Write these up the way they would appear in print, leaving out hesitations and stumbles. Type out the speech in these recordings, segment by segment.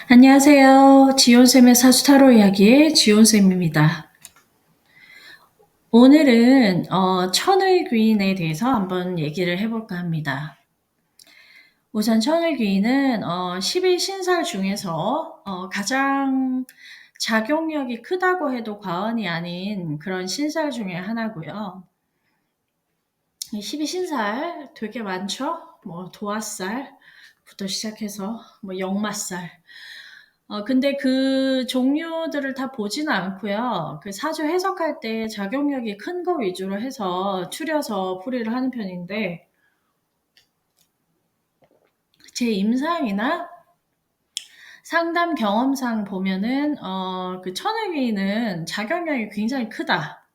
안녕하세요. 지온쌤의 사주타로 이야기의 지온쌤입니다. 오늘은 천을귀인에 대해서 한번 얘기를 해볼까 합니다. 우선 천을귀인은 11신살 중에서 가장 작용력이 크다고 해도 과언이 아닌 그런 신살 중에 하나고요. 12신살 되게 많죠? 뭐 도화살부터 시작해서 뭐 역마살. 근데 그 종류들을 다 보지는 않고요. 그 사주 해석할 때 작용력이 큰 거 위주로 해서 추려서 풀이를 하는 편인데, 제 임상이나 상담 경험상 보면은 그 천을귀인은 작용력이 굉장히 크다.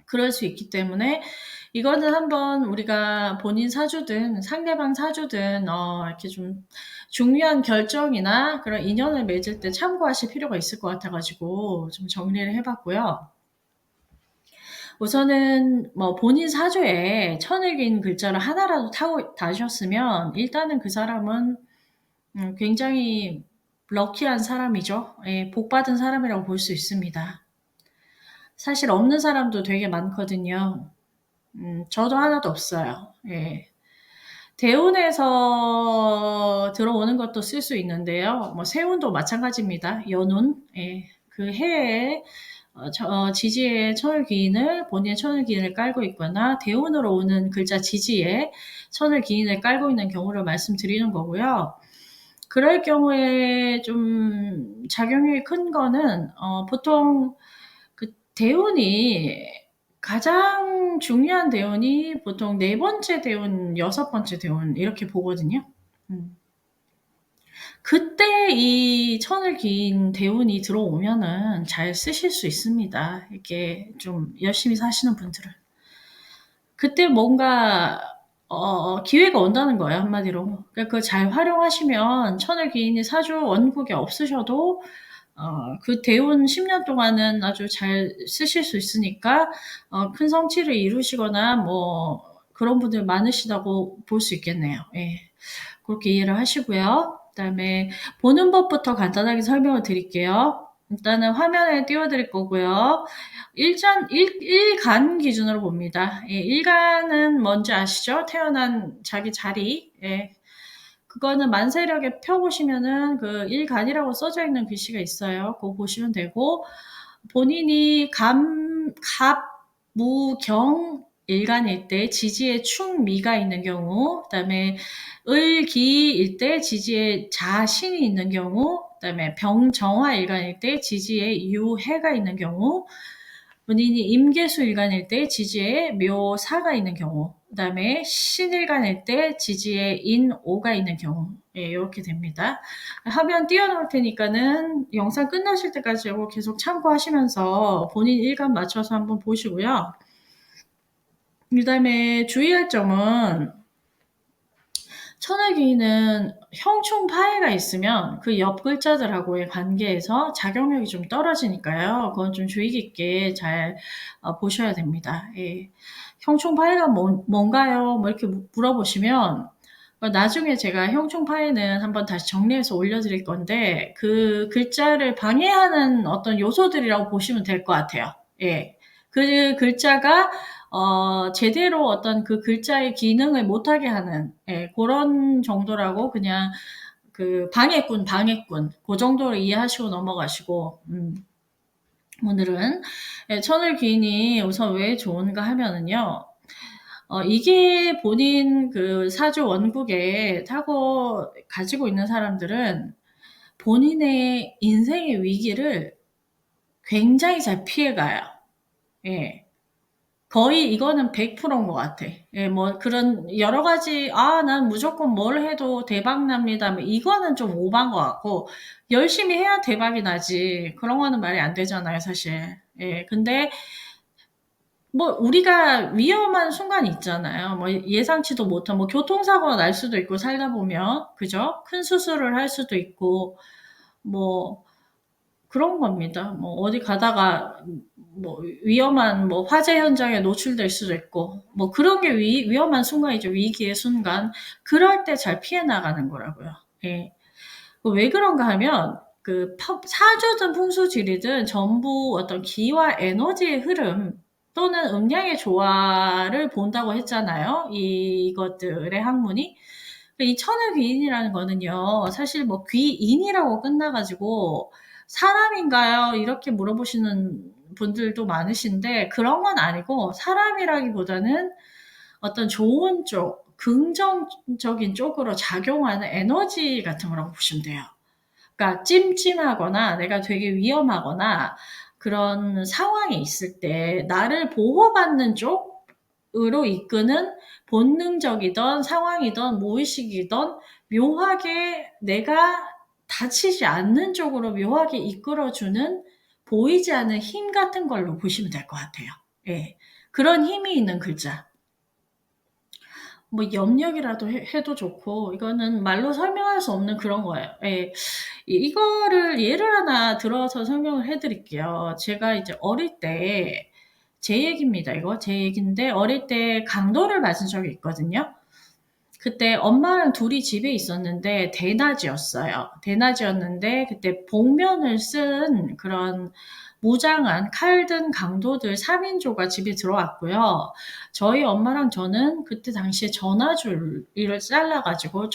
그럴 수 있기 때문에 이거는 한번 우리가 본인 사주든 상대방 사주든 이렇게 좀 중요한 결정이나 그런 인연을 맺을 때 참고하실 필요가 있을 것 같아가지고 좀 정리를 해봤고요. 우선은 뭐 본인 사주에 천을긴 글자를 하나라도 타고 다셨으면 일단은 그 사람은 굉장히 럭키한 사람이죠. 예, 복 받은 사람이라고 볼 수 있습니다. 사실 없는 사람도 되게 많거든요. 저도 하나도 없어요. 예. 대운에서 들어오는 것도 쓸 수 있는데요. 뭐 세운도 마찬가지입니다. 연운. 예. 그 해에 지지에 천을기인을 본인의 천을기인을 깔고 있거나 대운으로 오는 글자 지지에 천을기인을 깔고 있는 경우를 말씀드리는 거고요. 그럴 경우에 좀 작용력이 큰 거는 보통 그 대운이 가장 중요한 대운이 보통 네 번째 대운, 여섯 번째 대운 이렇게 보거든요. 그때 이 천을 긴 대운이 들어오면은 잘 쓰실 수 있습니다. 이렇게 좀 열심히 사시는 분들은. 그때 뭔가 기회가 온다는 거예요, 한마디로. 그러니까 그걸 잘 활용하시면 천을 기인이 사주 원국에 없으셔도 그 대운 10년 동안은 아주 잘 쓰실 수 있으니까 큰 성취를 이루시거나 뭐 그런 분들 많으시다고 볼 수 있겠네요. 예. 그렇게 이해를 하시고요. 그다음에 보는 법부터 간단하게 설명을 드릴게요. 일단은 화면에 띄워드릴 거고요. 일간 기준으로 봅니다. 예, 일간은 뭔지 아시죠? 태어난 자기 자리. 예. 그거는 만세력에 펴보시면은 그 일간이라고 써져 있는 글씨가 있어요. 그거 보시면 되고, 본인이 무, 경, 일간일 때 지지에 충, 미가 있는 경우, 그 다음에 을, 기일 때 지지에 자, 신이 있는 경우, 그 다음에 병, 정화 일간일 때 지지에 유, 해가 있는 경우, 본인이 임계수 일간일 때 지지에 묘, 사가 있는 경우, 그 다음에 신일간일 때 지지에 인, 오가 있는 경우, 예, 이렇게 됩니다. 화면 띄워놓을 테니까는 영상 끝나실 때까지 이거 계속 참고하시면서 본인 일간 맞춰서 한번 보시고요. 그 다음에 주의할 점은 천을기인은 형충 파해가 있으면 그 옆 글자들하고의 관계에서 작용력이 좀 떨어지니까요. 그건 좀 주의 깊게 잘 보셔야 됩니다. 예. 형충 파해가 뭔가요? 뭐 이렇게 물어보시면 나중에 제가 형충 파해는 한번 다시 정리해서 올려드릴 건데 그 글자를 방해하는 어떤 요소들이라고 보시면 될 것 같아요. 예. 그 글자가 제대로 어떤 그 글자의 기능을 못하게 하는, 예, 그런 정도라고 그냥 그 방해꾼, 그 정도로 이해하시고 넘어가시고, 오늘은, 예, 천을귀인이 우선 왜 좋은가 하면은요, 이게 본인 그 사주 원국에 타고 가지고 있는 사람들은 본인의 인생의 위기를 굉장히 잘 피해가요. 예. 거의 이거는 100%인 것 같아. 예, 뭐 그런 여러 가지 난 무조건 뭘 해도 대박 납니다. 뭐 이거는 좀 오반 것 같고 열심히 해야 대박이 나지. 그런 거는 말이 안 되잖아요, 사실. 예, 근데 뭐 우리가 위험한 순간이 있잖아요. 뭐 예상치도 못한 뭐 교통사고가 날 수도 있고 살다 보면 그죠? 큰 수술을 할 수도 있고 뭐 그런 겁니다. 뭐 어디 가다가 뭐 위험한 뭐 화재 현장에 노출될 수도 있고 뭐 그런 게 위험한 순간이죠. 위기의 순간. 그럴 때 잘 피해 나가는 거라고요. 예. 왜 그런가 하면 사주든 풍수지리든 전부 어떤 기와 에너지의 흐름 또는 음양의 조화를 본다고 했잖아요. 이것들의 학문이. 이 천의 귀인이라는 거는요, 사실 뭐 귀인이라고 끝나가지고 사람인가요? 이렇게 물어보시는 분들도 많으신데 그런 건 아니고 사람이라기보다는 어떤 좋은 쪽, 긍정적인 쪽으로 작용하는 에너지 같은 거라고 보시면 돼요. 그러니까 찜찜하거나 내가 되게 위험하거나 그런 상황이 있을 때 나를 보호받는 쪽으로 이끄는 본능적이든 상황이든 무의식이든 묘하게 내가 다치지 않는 쪽으로 묘하게 이끌어주는 보이지 않는 힘 같은 걸로 보시면 될 것 같아요. 예. 그런 힘이 있는 글자. 뭐 염력이라도 해도 좋고 이거는 말로 설명할 수 없는 그런 거예요. 예. 이거를 예를 하나 들어서 설명을 해드릴게요. 제가 이제 어릴 때 제 얘기입니다. 이거 제 얘기인데 어릴 때 강도를 맞은 적이 있거든요. 그때 엄마랑 둘이 집에 있었는데 대낮이었어요. 대낮이었는데 그때 복면을 쓴 그런 무장한 칼 든 강도들 3인조가 집에 들어왔고요. 저희 엄마랑 저는 그때 당시에 전화줄을 잘라가지고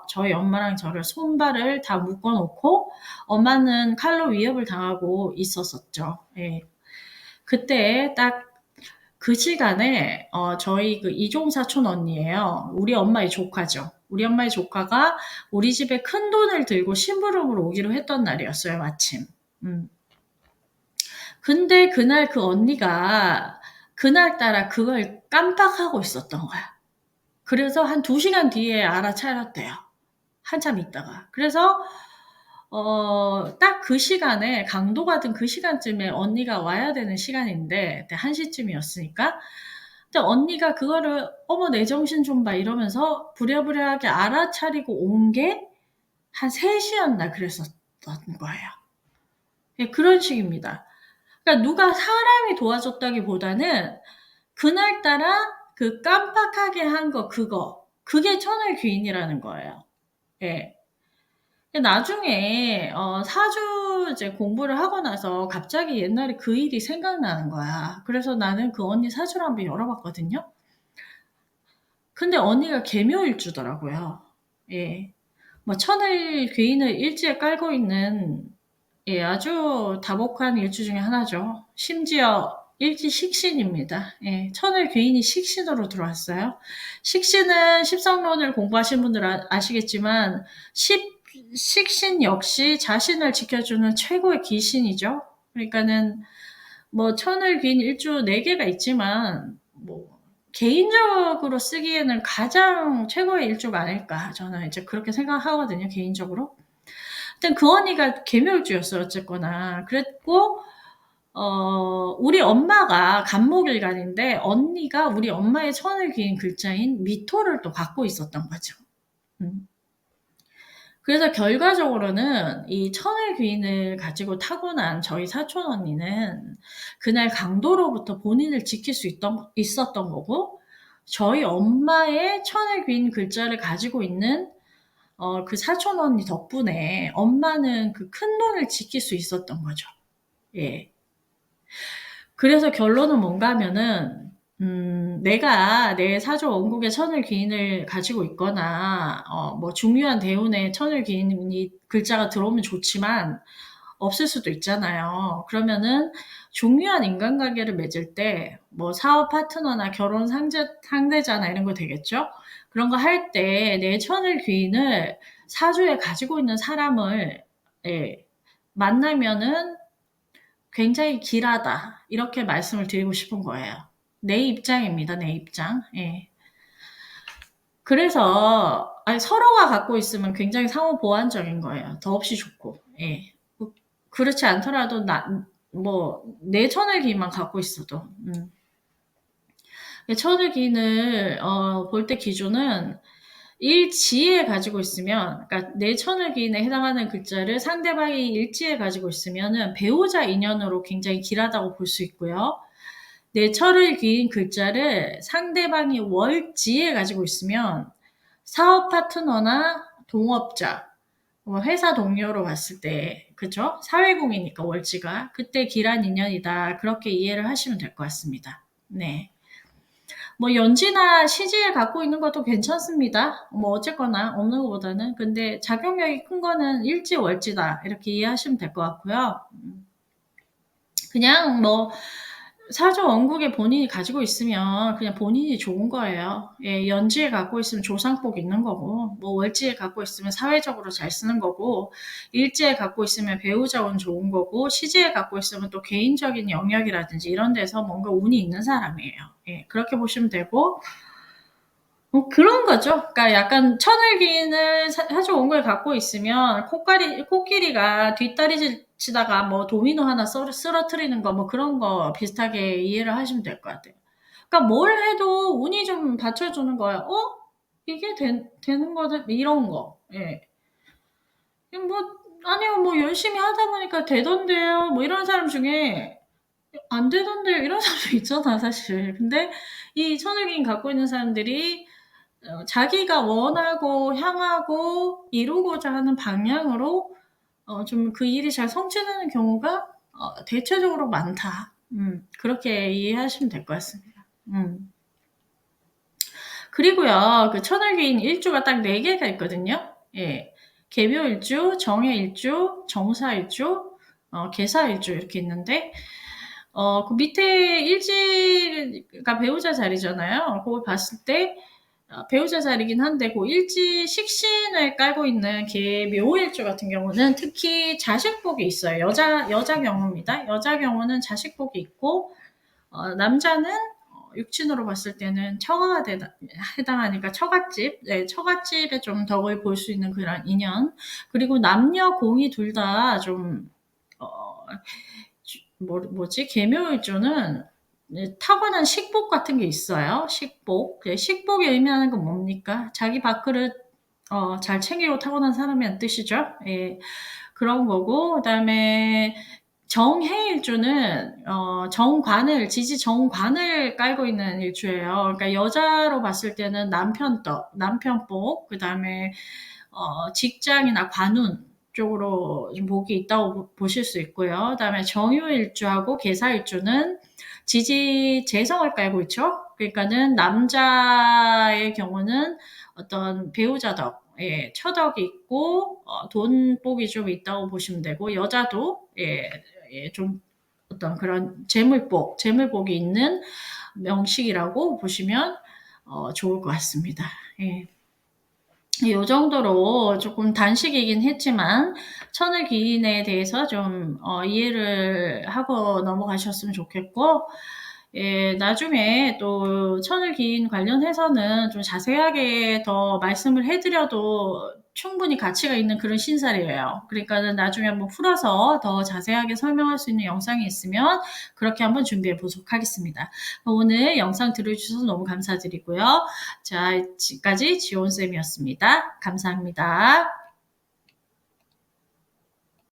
저희 엄마랑 저를 손발을 다 묶어놓고 엄마는 칼로 위협을 당하고 있었었죠. 예. 그때 딱 그 시간에 저희 이종 사촌 언니예요. 우리 엄마의 조카죠. 우리 엄마의 조카가 우리 집에 큰 돈을 들고 심부름으로 오기로 했던 날이었어요, 마침. 근데 그날 그 언니가 그날따라 그걸 깜빡하고 있었던 거야. 그래서 한 2시간 뒤에 알아차렸대요. 한참 있다가. 그래서 딱 그 시간에 강도가 든 그 시간쯤에 언니가 와야 되는 시간인데 그때 1시쯤이었으니까 근데 언니가 그거를 "어머 내 정신 좀 봐." 이러면서 부랴부랴하게 알아차리고 온 게 한 3시였나 그랬었던 거예요. 예, 그런 식입니다. 그러니까 누가 사람이 도와줬다기보다는 그날따라 그 깜빡하게 한 거 그게 천의 귀인이라는 거예요. 예. 나중에 사주 이제 공부를 하고 나서 갑자기 옛날에 그 일이 생각나는 거야. 그래서 나는 그 언니 사주를 한번 열어봤거든요. 근데 언니가 계묘일주더라고요. 예. 뭐 천을 귀인을 일지에 깔고 있는 예, 아주 다복한 일주 중에 하나죠. 심지어 일지 식신입니다. 예, 천을 귀인이 식신으로 들어왔어요. 식신은 십성론을 공부하신 분들 아시겠지만 식신 역시 자신을 지켜주는 최고의 귀신이죠. 그러니까는 뭐 천을 귀인 일주 4개가 있지만 뭐 개인적으로 쓰기에는 가장 최고의 일주가 아닐까 저는 이제 그렇게 생각하거든요, 개인적으로. 하여튼 그 언니가 개묘일주였어요, 어쨌거나. 그랬고 우리 엄마가 간목일간인데 언니가 우리 엄마의 천을 그린 글자인 미토를 또 갖고 있었던 거죠. 그래서 결과적으로는 이 천을 귀인을 가지고 타고난 저희 사촌 언니는 그날 강도로부터 본인을 지킬 수 있었던 거고 저희 엄마의 천을 귀인 글자를 가지고 있는 그 사촌 언니 덕분에 엄마는 그 큰 돈을 지킬 수 있었던 거죠. 예. 그래서 결론은 뭔가 하면은 내가 내 사주 원국에 천을 귀인을 가지고 있거나 뭐 중요한 대운에 천을 귀인이 글자가 들어오면 좋지만 없을 수도 있잖아요. 그러면은 중요한 인간관계를 맺을 때 뭐 사업 파트너나 결혼 상대자나 이런 거 되겠죠? 그런 거 할 때 내 천을 귀인을 사주에 가지고 있는 사람을 예, 만나면은 굉장히 길하다. 이렇게 말씀을 드리고 싶은 거예요. 내 입장입니다. 내 입장. 예. 그래서 서로가 갖고 있으면 굉장히 상호 보완적인 거예요. 더없이 좋고. 예. 그렇지 않더라도 내 천을기만 갖고 있어도. 천을기를 볼 때 기준은 일지에 가지고 있으면, 그러니까 내 천을기인에 해당하는 글자를 상대방이 일지에 가지고 있으면은 배우자 인연으로 굉장히 길하다고 볼 수 있고요. 내 철을 기인 글자를 상대방이 월지에 가지고 있으면 사업 파트너나 동업자, 회사 동료로 봤을 때, 그죠? 사회공이니까 월지가. 그때 길한 인연이다. 그렇게 이해를 하시면 될 것 같습니다. 네. 뭐 연지나 시지에 갖고 있는 것도 괜찮습니다. 뭐 어쨌거나 없는 것보다는. 근데 작용력이 큰 거는 일지 월지다. 이렇게 이해하시면 될 것 같고요. 그냥 뭐 사주 원국에 본인이 가지고 있으면 그냥 본인이 좋은 거예요. 예, 연지에 갖고 있으면 조상복 있는 거고, 뭐 월지에 갖고 있으면 사회적으로 잘 쓰는 거고, 일지에 갖고 있으면 배우자 운 좋은 거고, 시지에 갖고 있으면 또 개인적인 영역이라든지 이런 데서 뭔가 운이 있는 사람이에요. 예, 그렇게 보시면 되고, 뭐 그런 거죠. 그러니까 약간 천을기인을 사주 원국에 갖고 있으면 코끼리가 뒷다리 치다가 뭐 도미노 하나 쓰러뜨리는 거 뭐 그런 거 비슷하게 이해를 하시면 될 것 같아요. 그러니까 뭘 해도 운이 좀 받쳐주는 거야. 이게 되는 거다 이런 거. 예. 뭐 아니요 뭐 열심히 하다 보니까 되던데요. 뭐 이런 사람 중에 안 되던데요. 이런 사람도 있잖아 사실. 근데 이 천을기인 갖고 있는 사람들이 자기가 원하고 향하고 이루고자 하는 방향으로 좀 그 일이 잘 성취되는 경우가 대체적으로 많다. 그렇게 이해하시면 될 것 같습니다. 그리고요, 그 천을기인 일주가 딱 4개가 있거든요. 예. 개묘일주, 정해일주, 정사일주, 계사일주 이렇게 있는데, 그 밑에 일지가 배우자 자리잖아요. 그걸 봤을 때, 배우자 자리긴 한데, 그 일지 식신을 깔고 있는 개묘일주 같은 경우는 특히 자식복이 있어요. 여자 경우입니다. 여자 경우는 자식복이 있고, 남자는 육친으로 봤을 때는 처가가 해당하니까 처갓집, 네, 처갓집에 좀 덕을 볼 수 있는 그런 인연. 그리고 남녀 공이 둘 다 좀, 뭐지? 계묘일주는 타고난 식복 같은 게 있어요. 식복. 식복이 의미하는 건 뭡니까? 자기 밥그릇 잘 챙기고 타고난 사람이란 뜻이죠. 예, 그런 거고, 그 다음에 정해일주는 지지 정관을 깔고 있는 일주예요. 그러니까 여자로 봤을 때는 남편복, 그 다음에 직장이나 관운 쪽으로 좀 복이 있다고 보실 수 있고요. 그다음에 정유일주하고 계사일주는 지지 재성을 깔고 있죠. 그러니까는 남자의 경우는 어떤 배우자 덕, 예, 처덕이 있고 돈복이 좀 있다고 보시면 되고 여자도 좀 어떤 그런 재물복이 있는 명식이라고 보시면 좋을 것 같습니다. 예. 요 정도로 조금 단식이긴 했지만 천을기인에 대해서 좀 이해를 하고 넘어가셨으면 좋겠고 예, 나중에 또 천을기인 관련해서는 좀 자세하게 더 말씀을 해드려도 충분히 가치가 있는 그런 신살이에요. 그러니까는 나중에 한번 풀어서 더 자세하게 설명할 수 있는 영상이 있으면 그렇게 한번 준비해 보도록 하겠습니다. 오늘 영상 들어주셔서 너무 감사드리고요. 자, 지금까지 지온쌤이었습니다. 감사합니다.